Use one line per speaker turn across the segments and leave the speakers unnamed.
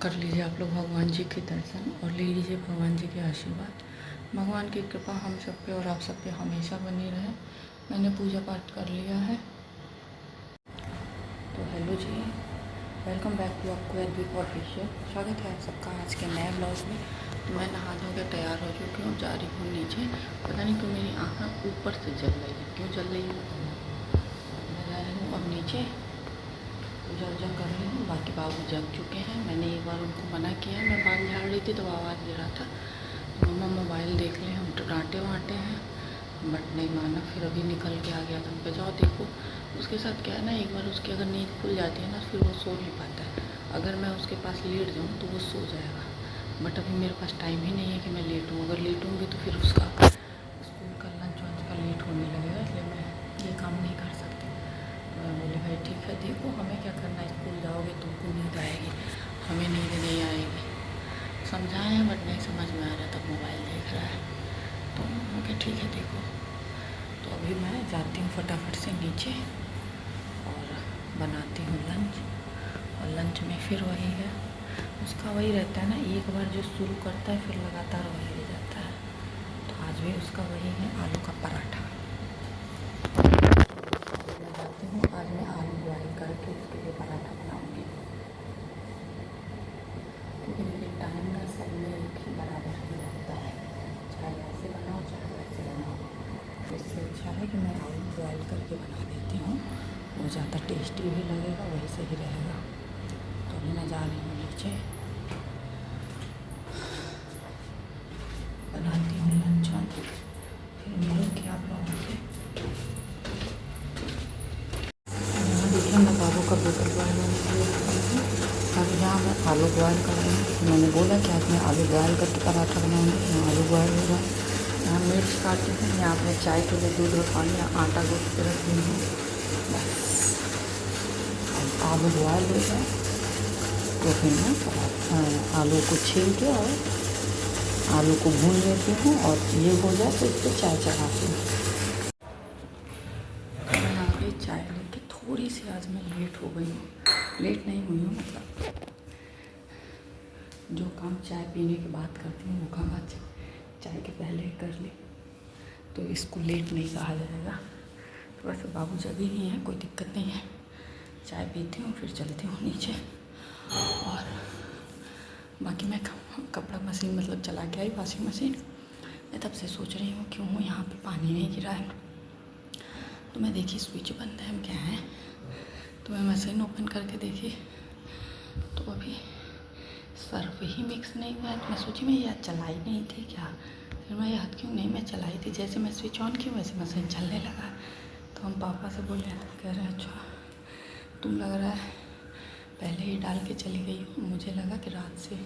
कर लीजिए आप लोग भगवान जी के दर्शन और ले लीजिए भगवान जी के आशीर्वाद। भगवान की कृपा हम सब पे और आप सब पे हमेशा बनी रहे। मैंने पूजा पाठ कर लिया है। तो hello ji, welcome back to आपको एडविक ऑफिशियल। स्वागत है आप सबका आज के नए ब्लॉग में। तो मैं नहा धो के तैयार हो चुकी हूँ, जा रही हूँ नीचे। पता नहीं क्यों मेरी आँखें ऊपर से जल रही है, क्यों जल रही है। मैं जा रही हूँ अब नीचे, पूजा वूजा कर रही हूँ। बाकी बाबू जग चुके हैं। मैंने एक बार उनको मना किया, मैं बाल झाड़ रही थी तो आवाज़ दे रहा था, मम्मा मोबाइल देख लें, हम तो डांटे वाँटे हैं, बट नहीं माना। फिर अभी निकल के आ गया था। मैं जाओ देखो। उसके साथ क्या है ना, एक बार उसकी अगर नींद खुल जाती है ना, फिर वो सो नहीं पाता है। अगर मैं उसके पास लेट जाऊँ तो वो सो जाएगा, बट अभी मेरे पास टाइम ही नहीं है कि मैं लेटूँ। अगर लेटूँगी तो फिर उसका स्कूल का लंच वंच का लेट होने लगेगा, इसलिए मैं ये काम नहीं कर सकती। तो मैं बोली भाई ठीक है, देखो हमें क्या करना है, स्कूल जाओगे तुमको नींद आएगी, हमें नींद नहीं आएगी। समझाए हैं बट नहीं समझ में आ रहा, तब मोबाइल देख रहा है। तो ओके ठीक है देखो। तो अभी मैं जाती हूँ फटाफट से नीचे और बनाती हूँ लंच। और लंच में फिर वही है, उसका वही रहता है ना, एक बार जो शुरू करता है फिर लगातार वही ले जाता है। तो आज भी उसका वही है, आलू का पराठा। मैं जाती हूँ, आज मैं आलू बॉयल करके उसके लिए पराठा बनाऊँगी, क्योंकि देखिए टाइम ना सब में एक ही बराबर ही लगता है, चाहे ऐसे बनाओ चाहे वैसे बनाओ। इससे अच्छा है कि मैं आलू बॉयल करके बना देती हूँ, वो ज़्यादा टेस्टी भी लगेगा, वही सही रहेगा। तो अभी मैं जा रही हूँ नीचे, बनाती हूँ लंच वंच, फिर मिलूँगी आप लोगों से। यहाँ देखिए मैं बाबू का बोतल बॉयल होने के लिए रखी हूँ। अब यहाँ मैं आलू बॉयल कर रही हूँ। मैंने बोला कि आज मैं आलू बॉयल करके पराठा बनाऊँगी। यहाँ आलू बॉयल हो रहा है, यहाँ मिर्च काटी हूँ, यहाँ अपने चाय के लिए दूध और पानी आटा गूँथ के रख दी हूँ। बस अब आलू बॉयल हो जाए तो फिर मैं आलू को छील के और आलू को भून लेती हूँ, और ये हो जाए तो इस पर चाय चढ़ाती हूँ। मैं आ गई चाय लेके। थोड़ी सी आज मैं लेट हो गई हूँ, लेट नहीं हुई हूँ, मतलब जो काम चाय पीने के बाद करती हूँ वो काम आज चाय के पहले ही कर ली, तो इसको लेट नहीं कहा जाएगा। तो वैसे बाबू जगह ही है, कोई दिक्कत नहीं है। चाय पीती हूँ फिर चलती हूँ नीचे। और बाकी मैं कपड़ा मशीन मतलब चला के आई, वॉशिंग मशीन। मैं तब से सोच रही हूँ क्यों यहाँ पे पानी नहीं गिरा है। तो मैं देखी स्विच बंद है, क्या है, तो मैं मशीन ओपन करके देखी तो अभी सर्फ ही मिक्स नहीं हुआ है। तो मैं सोची मैं यार चलाई नहीं थी क्या, फिर मैं याद क्यों नहीं, मैं चलाई थी। जैसे मैं स्विच ऑन की वैसे मशीन चलने लगा। तो हम पापा से बोले, कह रहे अच्छा तुम लग रहा है पहले ही डाल के चली गई हो, मुझे लगा कि रात से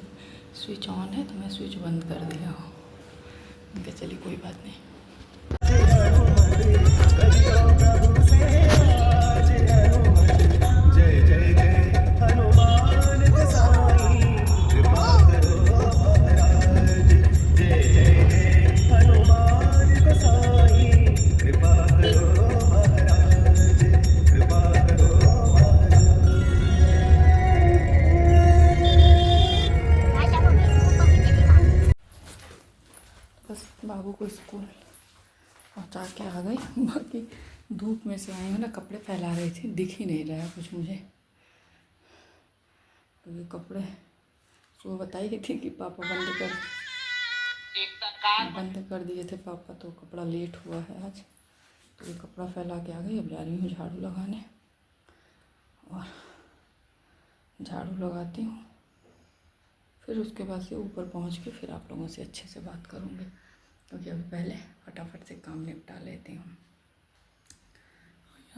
स्विच ऑन है तो मैं स्विच बंद कर दिया हूँ। उनके चली कोई बात नहीं। बस बाबू को स्कूल पहुँचा के आ गई। बाकी धूप में से आई हूँ ना, कपड़े फैला रही थी, दिख ही नहीं रहा है कुछ मुझे। तो ये कपड़े सुबह बताई थी कि पापा बंद कर दिए थे पापा, तो कपड़ा लेट हुआ है आज। तो ये कपड़ा फैला के आ गई। अब जा रही हूँ झाड़ू लगाने, और झाड़ू लगाती हूँ, फिर उसके बाद से ऊपर पहुँच के फिर आप लोगों से अच्छे से बात करूँगी, क्योंकि अभी पहले फटाफट से काम निपटा लेती हूँ।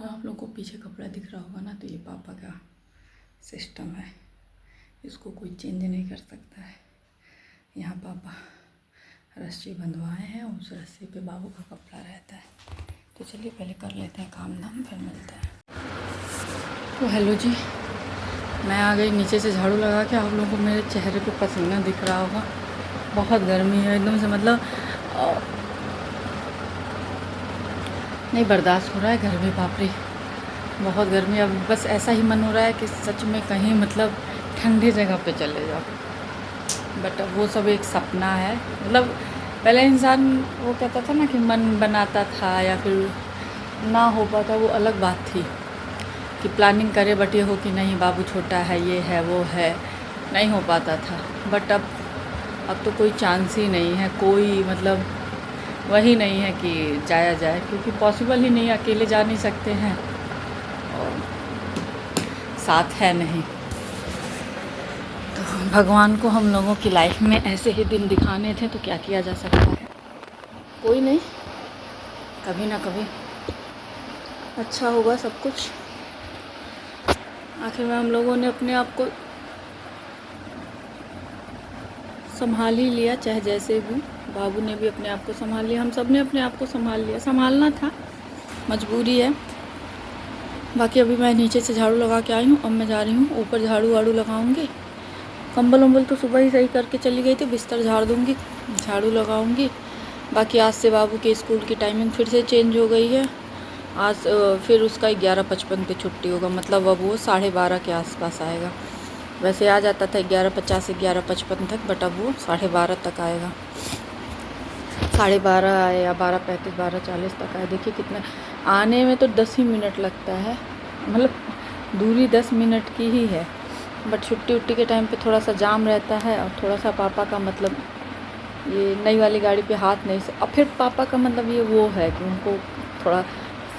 आप लोगों को पीछे कपड़ा दिख रहा होगा ना, तो ये पापा का सिस्टम है, इसको कोई चेंज नहीं कर सकता है। यहाँ पापा रस्सी बंधवाए हैं, उस रस्सी पे बाबू का कपड़ा रहता है। तो चलिए पहले कर लेते हैं काम धाम, फिर मिलते हैं। तो हेलो जी, मैं आ गई नीचे से झाड़ू लगा के। आप लोगों को मेरे चेहरे पे पसीना दिख रहा होगा, बहुत गर्मी है एकदम से, मतलब नहीं बर्दाश्त हो रहा है गर्मी, बाप रे बहुत गर्मी। अब बस ऐसा ही मन हो रहा है कि सच में कहीं मतलब ठंडे जगह पे चले जाओ। बट अब वो सब एक सपना है। मतलब पहले इंसान वो कहता था ना कि मन बनाता था या फिर ना हो पाता, वो अलग बात थी कि प्लानिंग करे, बट ये हो कि नहीं बाबू छोटा है, ये है वो है, नहीं हो पाता था। बट अब तो कोई चांस ही नहीं है, कोई मतलब वही नहीं है कि जाया जाए, क्योंकि पॉसिबल ही नहीं, अकेले जा नहीं सकते हैं और साथ है नहीं। तो भगवान को हम लोगों की लाइफ में ऐसे ही दिन दिखाने थे, तो क्या किया जा सकता है। कोई नहीं, कभी ना कभी अच्छा होगा सब कुछ। आखिर में हम लोगों ने अपने आप को संभाल ही लिया, चाहे जैसे भी। बाबू ने भी अपने आप को संभाल लिया, हम सब ने अपने आप को संभाल लिया। संभालना था, मजबूरी है। बाकी अभी मैं नीचे से झाड़ू लगा के आई हूँ, अब मैं जा रही हूँ ऊपर झाड़ू वाड़ू लगाऊंगी। कंबल उम्बल तो सुबह ही सही करके चली गई थी, बिस्तर झाड़ दूँगी, झाड़ू लगाऊंगी। बाकी आज से बाबू के स्कूल की टाइमिंग फिर से चेंज हो गई है। आज फिर उसका 11:55 पे छुट्टी होगा, मतलब अब वो 12:30 के आसपास आएगा। वैसे आ जाता था 11:50 से 11:55 तक, बट अब वो 12:30 तक आएगा। 12:30 आए या 12:35, 12:40 तक आए। देखिए कितना, आने में तो 10 ही मिनट लगता है, मतलब दूरी 10 मिनट की ही है। बट छुट्टी उट्टी के टाइम पे थोड़ा सा जाम रहता है, और थोड़ा सा पापा का मतलब ये नई वाली गाड़ी पे हाथ नहीं से, और फिर पापा का मतलब ये वो है कि उनको थोड़ा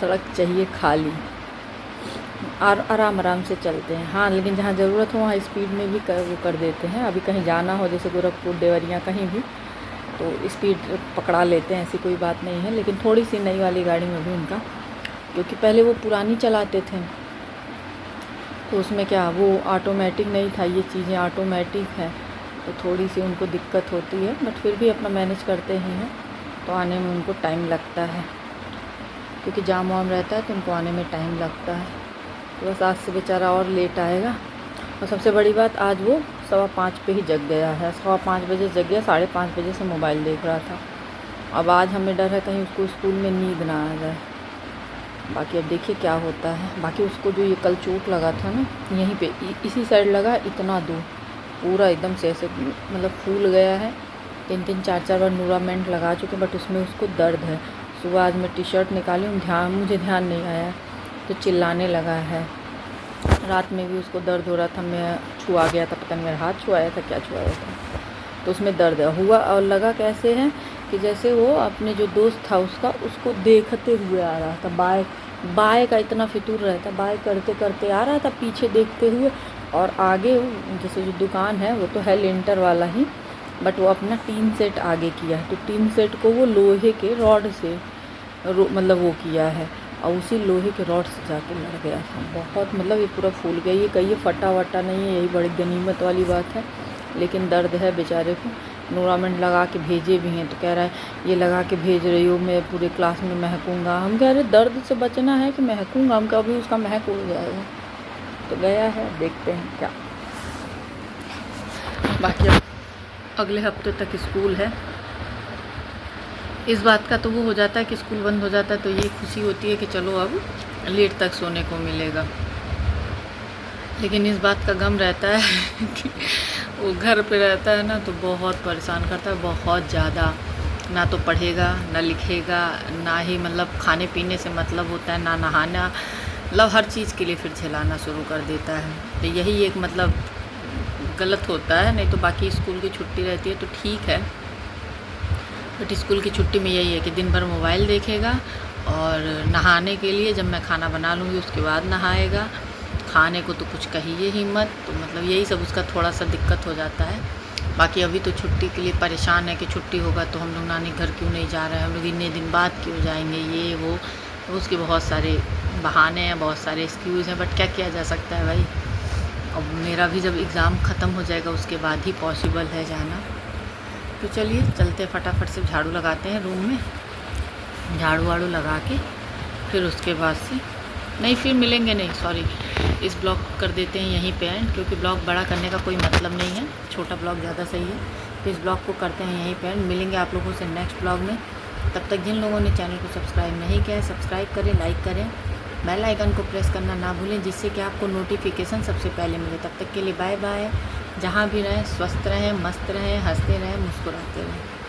सड़क चाहिए खाली, आराम आराम से चलते हैं। हाँ, लेकिन जहाँ ज़रूरत हो वहाँ स्पीड में भी वो कर देते हैं। अभी कहीं जाना हो, जैसे गोरखपुर, देवरिया, कहीं भी, तो स्पीड पकड़ा लेते हैं, ऐसी कोई बात नहीं है। लेकिन थोड़ी सी नई वाली गाड़ी में भी उनका, क्योंकि पहले वो पुरानी चलाते थे, तो उसमें क्या वो ऑटोमेटिक नहीं था, ये चीज़ें ऑटोमेटिक है, तो थोड़ी सी उनको दिक्कत होती है। बट फिर भी अपना मैनेज करते ही हैं, तो आने में उनको टाइम लगता है, क्योंकि जाम वाम रहता है तो उनको आने में टाइम लगता है। तो बस आज से बेचारा और लेट आएगा। और सबसे बड़ी बात, आज वो 5:15 पे ही जग गया है। 5:15 बजे जग गया, 5:30 बजे से मोबाइल देख रहा था। अब आज हमें डर है कहीं उसको स्कूल में नींद ना आ जाए। बाकी अब देखिए क्या होता है। बाकी उसको जो ये कल चोट लगा था ना, यहीं पे इसी साइड लगा, इतना दूर पूरा एकदम से ऐसे मतलब फूल गया है। 3-3, 4-4 बार नूरामेंट लगा चुके, बट उसमें उसको दर्द है। सुबह आज मैं टी-शर्ट निकाली, मुझे ध्यान नहीं आया तो चिल्लाने लगा है। रात में भी उसको दर्द हो रहा था, मैं छुआ गया था, पता नहीं मेरा हाथ छुआया था, क्या छुआया था, तो उसमें दर्द हुआ। और लगा कैसे है कि जैसे वो अपने जो दोस्त था उसको देखते हुए आ रहा था। बाय का इतना फितूर रहता, बाय करते करते आ रहा था पीछे देखते हुए। और आगे जैसे जो दुकान है वो तो है लेंटर वाला ही, बट वो अपना 3 सेट आगे किया है, तो 3 सेट को वो लोहे के रॉड से मतलब वो किया है, और उसी लोहे के रॉड से जाके लड़ गया था। बहुत मतलब ये पूरा फूल गया। ये कहिए फटा वटा नहीं है, यही बड़ी गनीमत वाली बात है। लेकिन दर्द है बेचारे को। नूरामेंट लगा के भेजे भी हैं, तो कह रहा है ये लगा के भेज रही हो, मैं पूरे क्लास में महकूँगा। हम कह रहे दर्द से बचना है कि महकूँगा, हम कभी उसका महक उड़ जाएगा। तो गया है, देखते हैं क्या। बाकी अगले हफ्ते तक स्कूल है। इस बात का तो वो हो जाता है कि स्कूल बंद हो जाता है, तो ये खुशी होती है कि चलो अब लेट तक सोने को मिलेगा। लेकिन इस बात का गम रहता है कि वो घर पे रहता है ना, तो बहुत परेशान करता है, बहुत ज़्यादा। ना तो पढ़ेगा, ना लिखेगा, ना ही मतलब खाने पीने से मतलब होता है, ना नहाना, मतलब हर चीज़ के लिए फिर झेलाना शुरू कर देता है। तो यही एक मतलब गलत होता है। नहीं तो बाकी स्कूल की छुट्टी रहती है तो ठीक है, बट स्कूल की छुट्टी में यही है कि दिन भर मोबाइल देखेगा, और नहाने के लिए जब मैं खाना बना लूँगी उसके बाद नहाएगा। खाने को तो कुछ कहिए ही मत। तो मतलब यही सब उसका थोड़ा सा दिक्कत हो जाता है। बाकी अभी तो छुट्टी के लिए परेशान है कि छुट्टी होगा तो हम लोग नानी घर क्यों नहीं जा रहे हैं, हम लोग इतने दिन बाद क्यों जाएंगे, ये वो। तो उसके बहुत सारे बहाने हैं, बहुत सारे एक्सक्यूज़ हैं, बट क्या किया जा सकता है भाई। अब मेरा भी जब एग्ज़ाम ख़त्म हो जाएगा उसके बाद ही पॉसिबल है जाना। तो चलिए चलते फटाफट से झाड़ू लगाते हैं रूम में, झाड़ू वाड़ू लगा के फिर उसके बाद से नहीं, फिर मिलेंगे नहीं, सॉरी, इस ब्लॉग कर देते हैं यहीं पे एंड, क्योंकि ब्लॉग बड़ा करने का कोई मतलब नहीं है, छोटा ब्लॉग ज़्यादा सही है। तो इस ब्लॉग को करते हैं यहीं पे एंड। मिलेंगे आप लोगों से नेक्स्ट ब्लॉग में। तब तक जिन लोगों ने चैनल को सब्सक्राइब नहीं किया है, सब्सक्राइब करें, लाइक करें, बेल आइकन को प्रेस करना ना भूलें, जिससे कि आपको नोटिफिकेशन सबसे पहले मिले। तब तक के लिए बाय बाय। जहाँ भी रहें स्वस्थ रहें, मस्त रहें, हंसते रहें, मुस्कुराते रहें।